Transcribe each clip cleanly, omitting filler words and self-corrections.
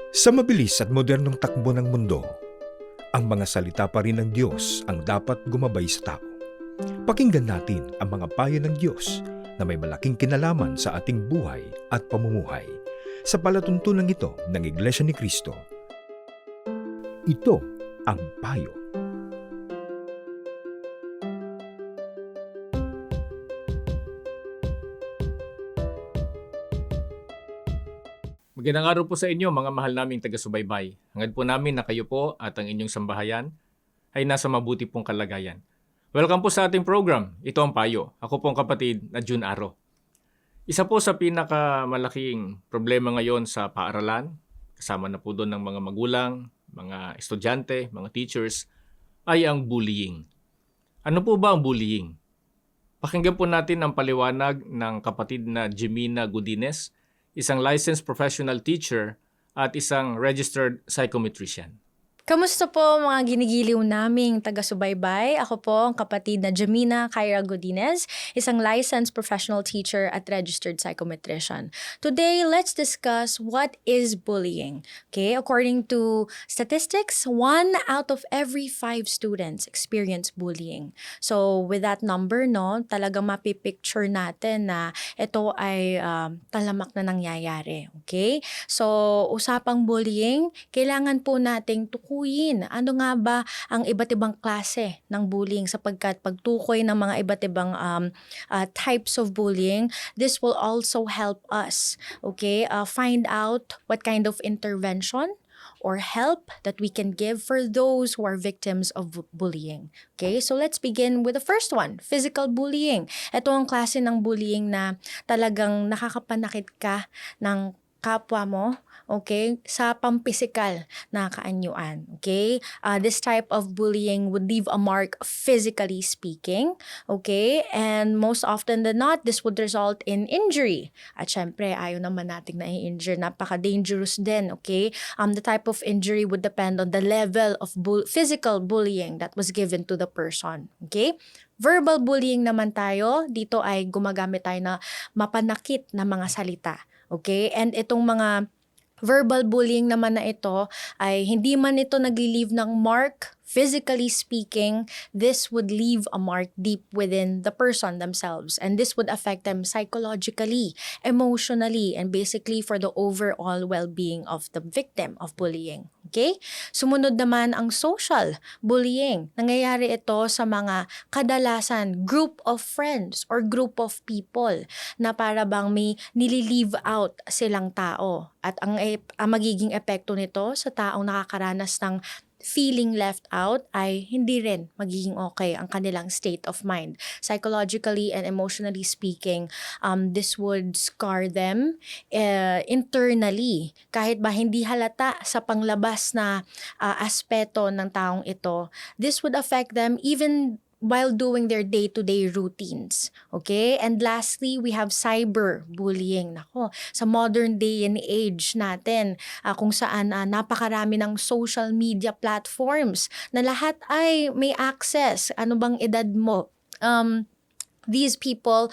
Sa mabilis at modernong takbo ng mundo, ang mga salita pa rin ng Diyos ang dapat gumabay sa tao. Pakinggan natin ang mga payo ng Diyos na may malaking kinalaman sa ating buhay at pamumuhay. Sa palatuntunan ito ng Iglesia ni Cristo, ito ang payo. Magandang araw po sa inyo mga mahal naming taga-subaybay. Hangad po namin na kayo po at ang inyong sambahayan ay nasa mabuti pong kalagayan. Welcome po sa ating program. Ito ang payo. Ako po ang kapatid na June Aro. Isa po sa pinakamalaking problema ngayon sa paaralan, kasama na po doon ng mga magulang, mga estudyante, mga teachers, ay ang bullying. Ano po ba ang bullying? Pakinggan po natin ang paliwanag ng kapatid na Jimena Godinez, isang licensed professional teacher at isang registered psychometrician. Kamusta po mga ginigiliw naming taga-subaybay? Ako po ang kapatid na Jimena Kyra Godinez, isang licensed professional teacher at registered psychometrician. Today, let's discuss what is bullying. Okay, according to statistics, 1 out of every 5 students experience bullying. So with that number, no, talagang mapipicture natin na ito ay talamak na nangyayari. Okay? So usapang bullying, kailangan po nating tukuyin ano nga ba ang iba't ibang klase ng bullying, sapagkat pagtukoy ng mga iba't ibang types of bullying, this will also help us, okay, find out what kind of intervention or help that we can give for those who are victims of bullying. Okay, so let's begin with the first one, physical bullying. Ito ang klase ng bullying na talagang nakakapanakit ka ng kapwa mo, okay, sa pampisikal na kaanyuan, okay? This type of bullying would leave a mark physically speaking, okay? And most often than not, this would result in injury. At syempre, ayaw naman nating na-injure. Napaka-dangerous din, okay? The type of injury would depend on the level of physical bullying that was given to the person, okay? Verbal bullying naman tayo, dito ay gumagamit tayo na mapanakit na mga salita. Okay? And itong mga verbal bullying naman na ito ay hindi man ito nagli-leave ng mark, physically speaking, this would leave a mark deep within the person themselves. And this would affect them psychologically, emotionally, and basically for the overall well-being of the victim of bullying. Okay? Sumunod naman ang social bullying. Nangyayari ito sa mga kadalasan group of friends or group of people na para bang may nili-leave out silang tao. At ang magiging epekto nito sa taong nakakaranas ng feeling left out ay hindi rin magiging okay ang kanilang state of mind. Psychologically and emotionally speaking, this would scar them internally. Kahit ba hindi halata sa panglabas na aspeto ng taong ito, this would affect them even while doing their day-to-day routines. Okay? And lastly, we have cyberbullying. Nako, sa modern day and age natin, kung saan napakarami ng social media platforms na lahat ay may access. Ano bang edad mo? These people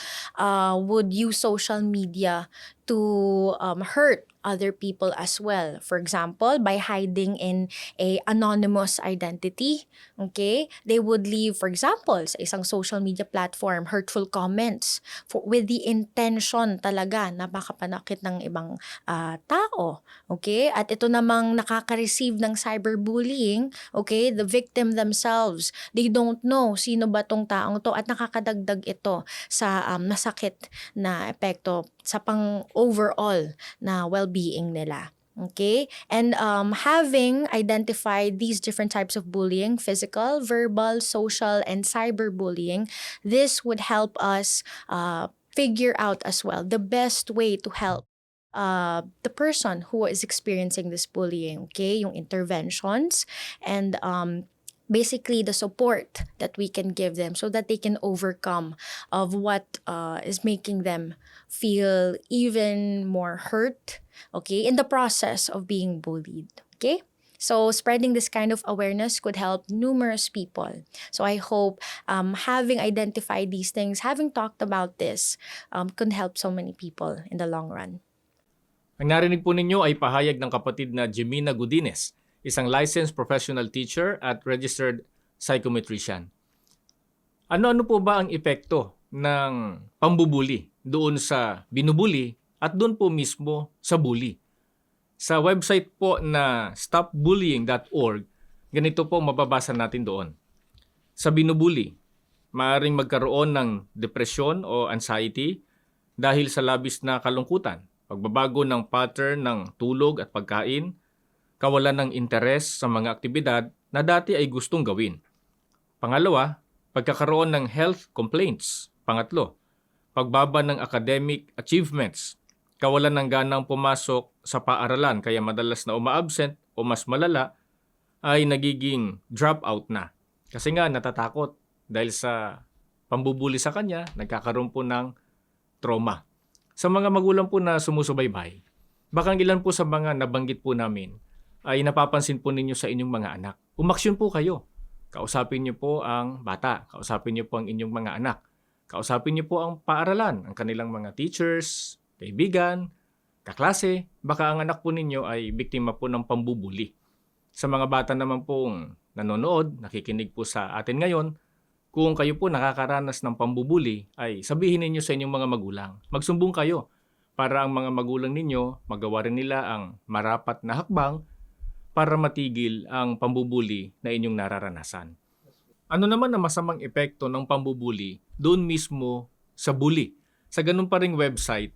would use social media to hurt other people as well. For example, by hiding in a anonymous identity, okay? They would leave, for example, sa isang social media platform, hurtful comments with the intention talaga na makapanakit ng ibang tao, okay? At ito namang nakaka-receive ng cyberbullying, okay? The victim themselves, they don't know sino ba tong taong to at nakakadagdag ito sa masakit na epekto sa pang-overall na well-being nila. Okay? And having identified these different types of bullying, physical, verbal, social, and cyberbullying, this would help us figure out as well the best way to help the person who is experiencing this bullying, okay? Yung interventions and basically the support that we can give them so that they can overcome of what is making them feel even more hurt, okay, in the process of being bullied, okay? So spreading this kind of awareness could help numerous people. So I hope having identified these things, having talked about this, could help so many people in the long run. Ang narinig po ninyo ay pahayag ng kapatid na Jemina Godinez, isang licensed professional teacher at registered psychometrician. Ano-ano po ba ang epekto ng pambubuli doon sa binubuli at doon po mismo sa bully? Sa website po na stopbullying.org, ganito po mababasa natin doon. Sa binubuli, maaaring magkaroon ng depresyon o anxiety dahil sa labis na kalungkutan, pagbabago ng pattern ng tulog at pagkain, kawalan ng interes sa mga aktibidad na dati ay gustong gawin. Pangalawa, pagkakaroon ng health complaints. Pangatlo, pagbaba ng academic achievements, kawalan ng ganang pumasok sa paaralan kaya madalas na uma-absent o mas malala ay nagiging dropout na. Kasi nga natatakot dahil sa pambubuli sa kanya, nagkakaroon po ng trauma. Sa mga magulang po na sumusubaybay, baka ang ilan po sa mga nabanggit po namin ay napapansin po ninyo sa inyong mga anak. Umaksyon po kayo. Kausapin niyo po ang bata. Kausapin niyo po ang inyong mga anak. Kausapin niyo po ang paaralan, ang kanilang mga teachers, kaibigan, kaklase. Baka ang anak po ninyo ay biktima po ng pambubuli. Sa mga bata naman pong nanonood, nakikinig po sa atin ngayon, kung kayo po nakakaranas ng pambubuli, ay sabihin ninyo sa inyong mga magulang. Magsumbong kayo para ang mga magulang ninyo magawa rin nila ang marapat na hakbang para matigil ang pambubuli na inyong nararanasan. Ano naman ang masamang epekto ng pambubuli doon mismo sa bully? Sa ganun pa ring website,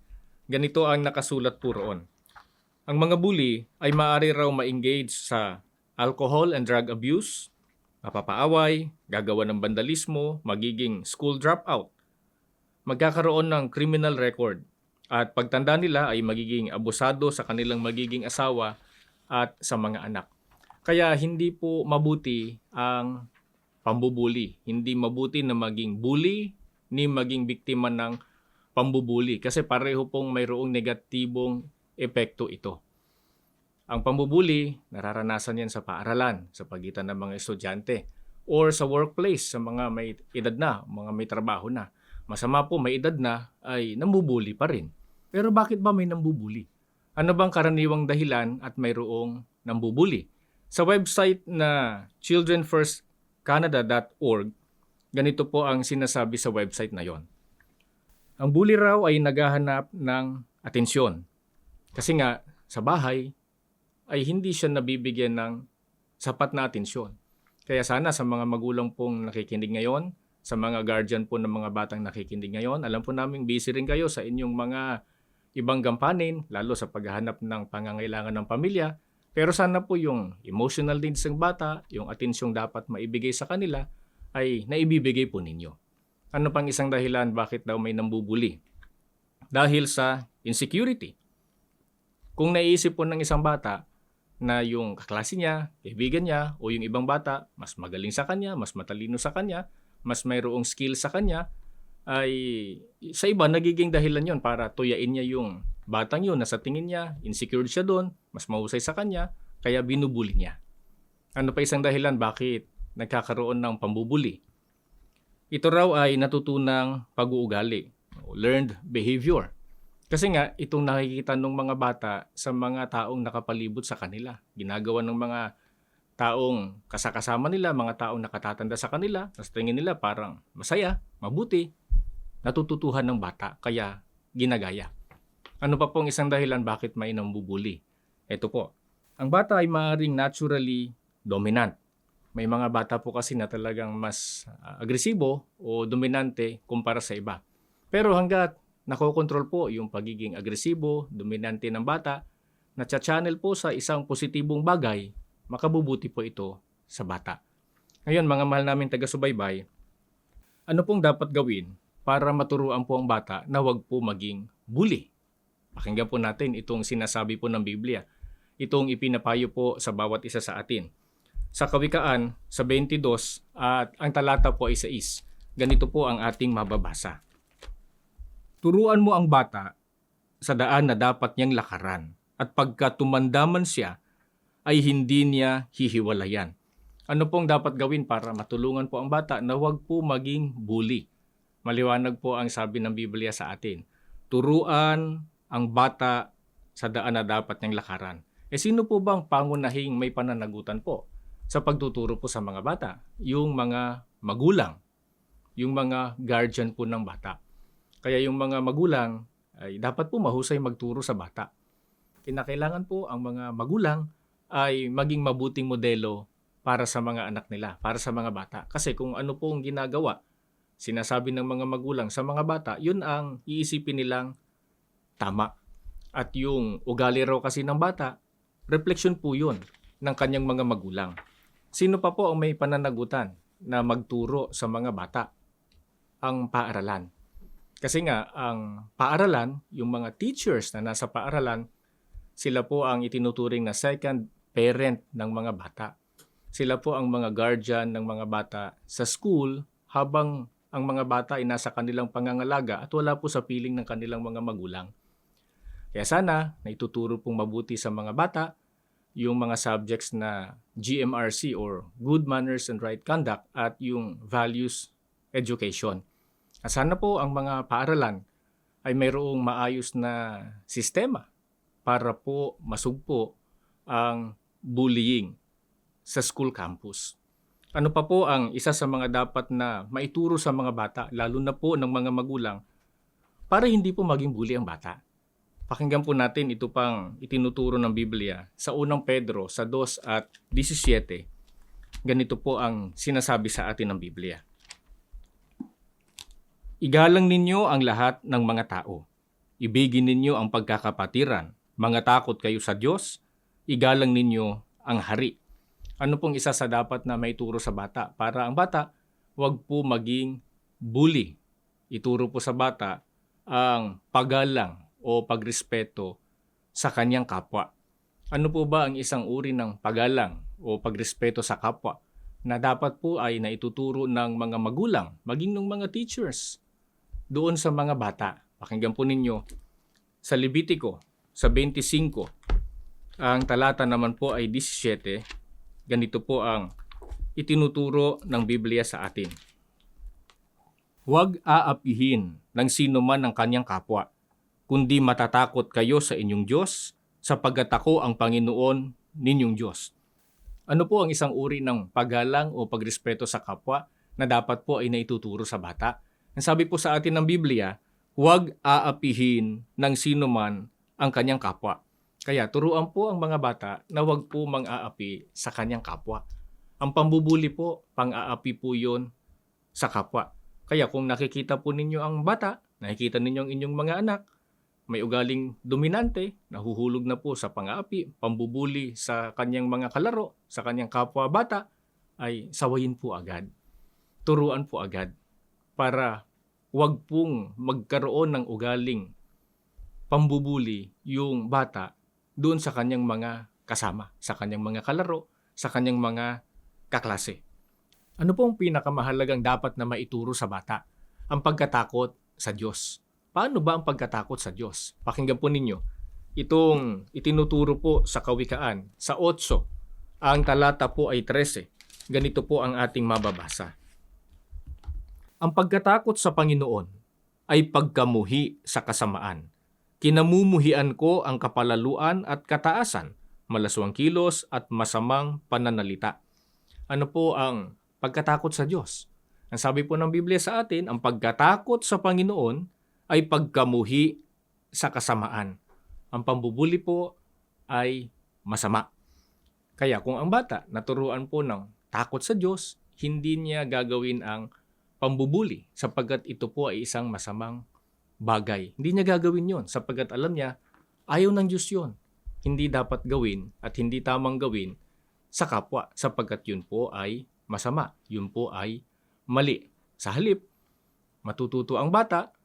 ganito ang nakasulat po roon. Ang mga bully ay maaari raw ma-engage sa alcohol and drug abuse, mapapaaway, gagawa ng vandalismo, magiging school dropout, magkakaroon ng criminal record, at pagtanda nila ay magiging abusado sa kanilang magiging asawa at sa mga anak. Kaya hindi po mabuti ang pambubuli. Hindi mabuti na maging bully ni maging biktima ng pambubuli kasi pareho pong mayroong negatibong epekto ito. Ang pambubuli, nararanasan yan sa paaralan, sa pagitan ng mga estudyante, or sa workplace, sa mga may edad na, mga may trabaho na. Masama po, may edad na, ay nambubuli pa rin. Pero bakit ba may nambubuli? Ano bang karaniwang dahilan at mayroong nambubuli? Sa website na childrenfirstcanada.org, ganito po ang sinasabi sa website na yon. Ang bully raw ay naghahanap ng atensyon. Kasi nga, sa bahay, ay hindi siya nabibigyan ng sapat na atensyon. Kaya sana sa mga magulang pong nakikinig ngayon, sa mga guardian po ng mga batang nakikinig ngayon, alam po namin busy rin kayo sa inyong mga ibang gampanin, lalo sa paghahanap ng pangangailangan ng pamilya. Pero sana po yung emotional needs ng bata, yung atensyong dapat maibigay sa kanila, ay naibibigay po ninyo. Ano pang isang dahilan bakit daw may nambubuli? Dahil sa insecurity. Kung naiisip po ng isang bata na yung kaklase niya, kaibigan niya, o yung ibang bata, mas magaling sa kanya, mas matalino sa kanya, mas mayroong skill sa kanya, ay sa iba nagiging dahilan yon para tuyain niya yung batang yun na sa tingin niya, insecure siya doon, mas mahusay sa kanya, kaya binubuli niya. Ano pa isang dahilan bakit nagkakaroon ng pambubuli? Ito raw ay natutunang pag-uugali, learned behavior. Kasi nga, itong nakikita ng mga bata sa mga taong nakapalibot sa kanila. Ginagawa ng mga taong kasakasama nila, mga taong nakatatanda sa kanila, sa tingin nila parang masaya, mabuti, natututuhan ng bata, kaya ginagaya. Ano pa pong isang dahilan bakit may nambubuli? Ito po, ang bata ay maaaring naturally dominant. May mga bata po kasi na talagang mas agresibo o dominante kumpara sa iba. Pero hanggat nakokontrol po yung pagiging agresibo, dominante ng bata, na channel po sa isang positibong bagay, makabubuti po ito sa bata. Ngayon, mga mahal namin taga-subaybay, ano pong dapat gawin para maturuan po ang bata na wag po maging bully? Pakinggan po natin itong sinasabi po ng Biblia. Itong ipinapayo po sa bawat isa sa atin. Sa Kawikaan, sa 22, at ang talata po ay 6. Ganito po ang ating mababasa. Turuan mo ang bata sa daan na dapat niyang lakaran, at pagka tumandaman siya, ay hindi niya hihiwalayan. Ano pong dapat gawin para matulungan po ang bata na huwag po maging bully? Maliwanag po ang sabi ng Biblia sa atin. Turuan ang bata sa daan na dapat niyang lakaran. Sino po bang pangunahing may pananagutan po sa pagtuturo po sa mga bata? Yung mga magulang, yung mga guardian po ng bata. Kaya yung mga magulang ay dapat po mahusay magturo sa bata. Kinakailangan po ang mga magulang ay maging mabuting modelo para sa mga anak nila, para sa mga bata. Kasi kung ano po ang ginagawa, sinasabi ng mga magulang sa mga bata, yun ang iisipin nilang tama. At yung ugali raw kasi ng bata, refleksyon po yun ng kanyang mga magulang. Sino pa po ang may pananagutan na magturo sa mga bata? Ang paaralan. Kasi nga, ang paaralan, yung mga teachers na nasa paaralan, sila po ang itinuturing na second parent ng mga bata. Sila po ang mga guardian ng mga bata sa school habang ang mga bata ay nasa kanilang pangangalaga at wala po sa piling ng kanilang mga magulang. Kaya sana, naituturo pong mabuti sa mga bata yung mga subjects na GMRC or Good Manners and Right Conduct at yung Values Education. At sana po ang mga paaralan ay mayroong maayos na sistema para po masugpo ang bullying sa school campus. Ano pa po ang isa sa mga dapat na maituro sa mga bata, lalo na po ng mga magulang, para hindi po maging bully ang bata? Pakinggan po natin ito pang itinuturo ng Biblia sa unang Pedro sa 2 at 17. Ganito po ang sinasabi sa atin ng Biblia. Igalang ninyo ang lahat ng mga tao. Ibigin ninyo ang pagkakapatiran. Mga takot kayo sa Diyos. Igalang ninyo ang hari. Ano pong isa sa dapat na maituro sa bata? Para ang bata, wag po maging bully. Ituro po sa bata ang paggalang o pagrespeto sa kanyang kapwa. Ano po ba ang isang uri ng paggalang o pagrespeto sa kapwa na dapat po ay naituturo ng mga magulang, maging ng mga teachers doon sa mga bata? Pakinggan po ninyo sa Levitico, sa 25, ang talata naman po ay 17. Ganito po ang itinuturo ng Biblia sa atin. Huwag aapihin ng sino man ang kanyang kapwa, kundi matatakot kayo sa inyong Diyos, sapagkat ako ang Panginoon ninyong Diyos. Ano po ang isang uri ng paggalang o pagrespeto sa kapwa na dapat po ay naituturo sa bata? Ang sabi po sa atin ng Biblia, huwag aapihin ng sino man ang kanyang kapwa. Kaya turuan po ang mga bata na huwag po mang-aapi sa kanyang kapwa. Ang pambubuli po, pang-aapi po yun sa kapwa. Kaya kung nakikita po ninyo ang bata, nakikita ninyo ang inyong mga anak, may ugaling dominante, nahuhulog na po sa pang-aapi, pambubuli sa kanyang mga kalaro, sa kanyang kapwa bata, ay sawayin po agad. Turuan po agad para wag pong magkaroon ng ugaling pambubuli yung bata doon sa kanyang mga kasama, sa kanyang mga kalaro, sa kanyang mga kaklase. Ano po ang pinakamahalagang dapat na maituro sa bata? Ang pagkatakot sa Diyos. Paano ba ang pagkatakot sa Diyos? Pakinggan po ninyo. Itong itinuturo po sa Kawikaan, sa 8, ang talata po ay 13. Ganito po ang ating mababasa. Ang pagkatakot sa Panginoon ay pagkamuhi sa kasamaan. Kinamumuhian ko ang kapalaluan at kataasan, malaswang kilos at masamang pananalita. Ano po ang pagkatakot sa Diyos? Ang sabi po ng Biblia sa atin, ang pagkatakot sa Panginoon ay pagkamuhi sa kasamaan. Ang pambubuli po ay masama. Kaya kung ang bata naturuan po ng takot sa Diyos, hindi niya gagawin ang pambubuli sapagkat ito po ay isang masamang bagay. Hindi niya gagawin yon sapagkat alam niya, ayaw ng Diyos yon. Hindi dapat gawin at hindi tamang gawin sa kapwa sapagkat yun po ay masama. Yun po ay mali. Sa halip, matututo ang bata.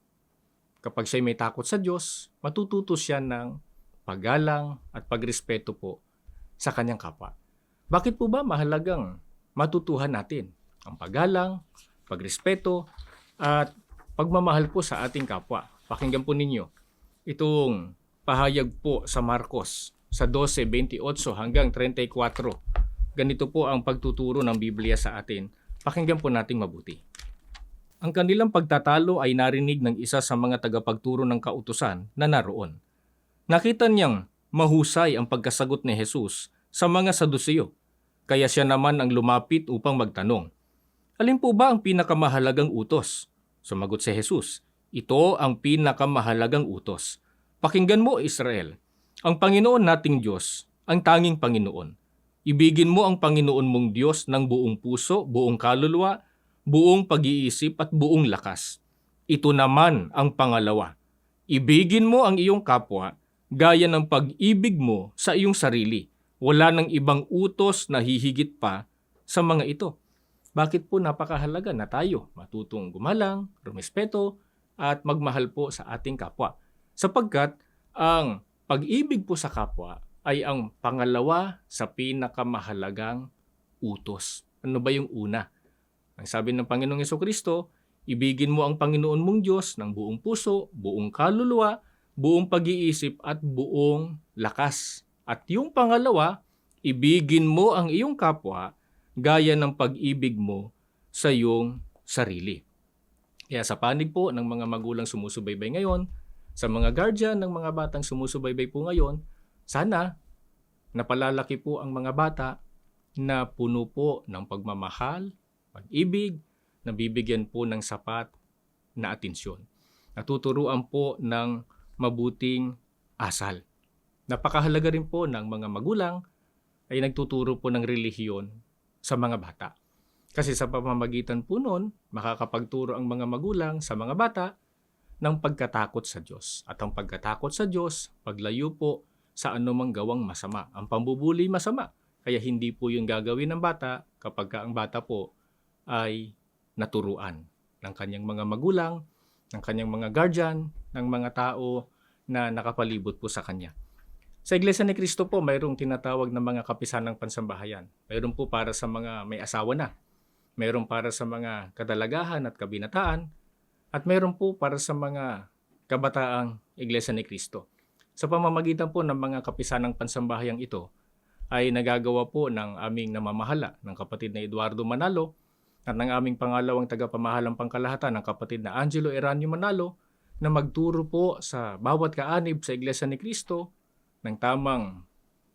Kapag siya may takot sa Diyos, matututo siya ng paggalang at pagrespeto po sa kanyang kapwa. Bakit po ba mahalagang matutuhan natin ang paggalang, pagrespeto, at pagmamahal po sa ating kapwa? Pakinggan po ninyo itong pahayag po sa Marcos sa 12:28 hanggang 34. Ganito po ang pagtuturo ng Biblia sa atin. Pakinggan po nating mabuti. Ang kanilang pagtatalo ay narinig ng isa sa mga tagapagturo ng kautusan na naroon. Nakita niyang mahusay ang pagkasagot ni Jesus sa mga Saduceo, kaya siya naman ang lumapit upang magtanong, "Alin po ba ang pinakamahalagang utos?" Sumagot si Jesus, "Ito ang pinakamahalagang utos. Pakinggan mo, Israel, ang Panginoon nating Diyos, ang tanging Panginoon. Ibigin mo ang Panginoon mong Diyos ng buong puso, buong kaluluwa, buong pag-iisip at buong lakas. Ito naman ang pangalawa. Ibigin mo ang iyong kapwa gaya ng pag-ibig mo sa iyong sarili. Wala nang ibang utos na hihigit pa sa mga ito." Bakit po napakahalaga na tayo matutong gumalang, rumespeto, at magmahal po sa ating kapwa? Sapagkat ang pag-ibig po sa kapwa ay ang pangalawa sa pinakamahalagang utos. Ano ba yung una? Ang sabi ng Panginoong Hesukristo, ibigin mo ang Panginoon mong Diyos ng buong puso, buong kaluluwa, buong pag-iisip at buong lakas. At yung pangalawa, ibigin mo ang iyong kapwa gaya ng pag-ibig mo sa iyong sarili. Kaya sa panig po ng mga magulang sumusubaybay ngayon, sa mga guardian ng mga batang sumusubaybay po ngayon, sana napalalaki po ang mga bata na puno po ng pagmamahal, pag-ibig, nabibigyan po ng sapat na atensyon. Natuturuan po ng mabuting asal. Napakahalaga rin po ng mga magulang ay nagtuturo po ng relihiyon sa mga bata. Kasi sa pamamagitan po nun, makakapagturo ang mga magulang sa mga bata ng pagkatakot sa Diyos. At ang pagkatakot sa Diyos, paglayo po sa anumang gawang masama. Ang pambubuli masama. Kaya hindi po yung gagawin ng bata kapag ang bata po ay naturuan ng kanyang mga magulang, ng kanyang mga guardian, ng mga tao na nakapalibot po sa kanya. Sa Iglesia ni Cristo po, mayroong tinatawag na mga kapisanang pansambahayan. Mayroon po para sa mga may asawa na. Mayroon para sa mga kadalagahan at kabinataan. At mayroon po para sa mga kabataang Iglesia ni Cristo. Sa pamamagitan po ng mga kapisanang pansambahayang ito, ay nagagawa po ng aming namamahala ng kapatid na Eduardo Manalo at ng aming pangalawang tagapamahalang pangkalahatan ng kapatid na Angelo Eranio Manalo na magturo po sa bawat kaanib sa Iglesia ni Cristo ng tamang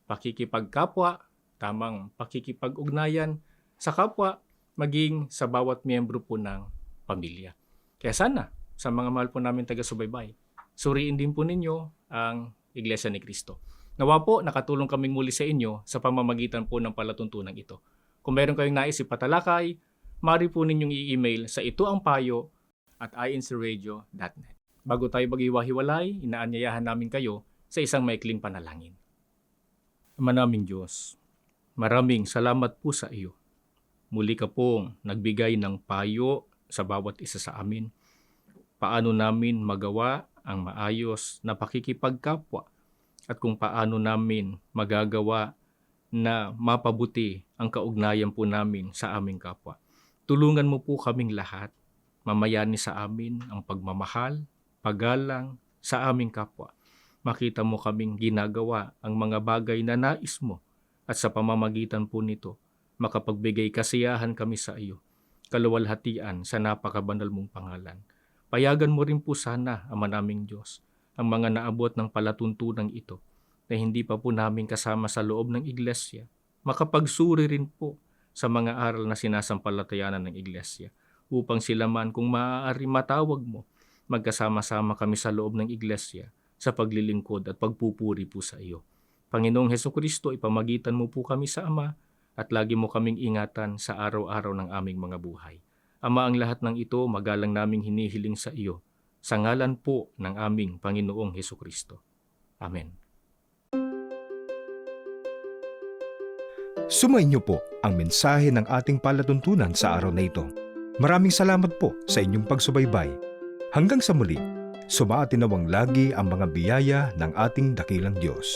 pakikipagkapwa, tamang pakikipag-ugnayan sa kapwa, maging sa bawat miyembro po ng pamilya. Kaya sana, sa mga mahal po namin taga-subaybay, suriin din po ninyo ang Iglesia ni Cristo. Nawa po, nakatulong kaming muli sa inyo sa pamamagitan po ng palatuntunan ito. Kung meron kayong nais ipatalakay, maaari po ninyong i-email sa itoangpayo@incradio.net. Bago tayo maghiwa-hiwalay, inaanyayahan namin kayo sa isang maikling panalangin. Ama naming Diyos, maraming salamat po sa iyo. Muli ka pong nagbigay ng payo sa bawat isa sa amin. Paano namin magawa ang maayos na pakikipagkapwa at kung paano namin magagawa na mapabuti ang kaugnayan po namin sa aming kapwa. Tulungan mo po kaming lahat, mamayani sa amin ang pagmamahal, paggalang sa aming kapwa. Makita mo kaming ginagawa ang mga bagay na nais mo at sa pamamagitan po nito, makapagbigay kasiyahan kami sa iyo, kaluwalhatian sa napakabanal mong pangalan. Payagan mo rin po sana, Ama naming Diyos, ang mga naabot ng palatuntunan ito na hindi pa po namin kasama sa loob ng iglesia, makapagsuri rin po sa mga aral na sinasampalatayanan ng iglesia upang sila man kung maaari matawag mo, magkasama-sama kami sa loob ng iglesia sa paglilingkod at pagpupuri po sa iyo. Panginoong Hesukristo, ipamagitan mo po kami sa Ama at lagi mo kaming ingatan sa araw-araw ng aming mga buhay. Ama, ang lahat ng ito magalang naming hinihiling sa iyo sa ngalan po ng aming Panginoong Hesukristo. Amen. Sumainyo po ang mensahe ng ating palatuntunan sa araw na ito. Maraming salamat po sa inyong pagsubaybay. Hanggang sa muli, sumaatin nawang lagi ang mga biyaya ng ating dakilang Diyos.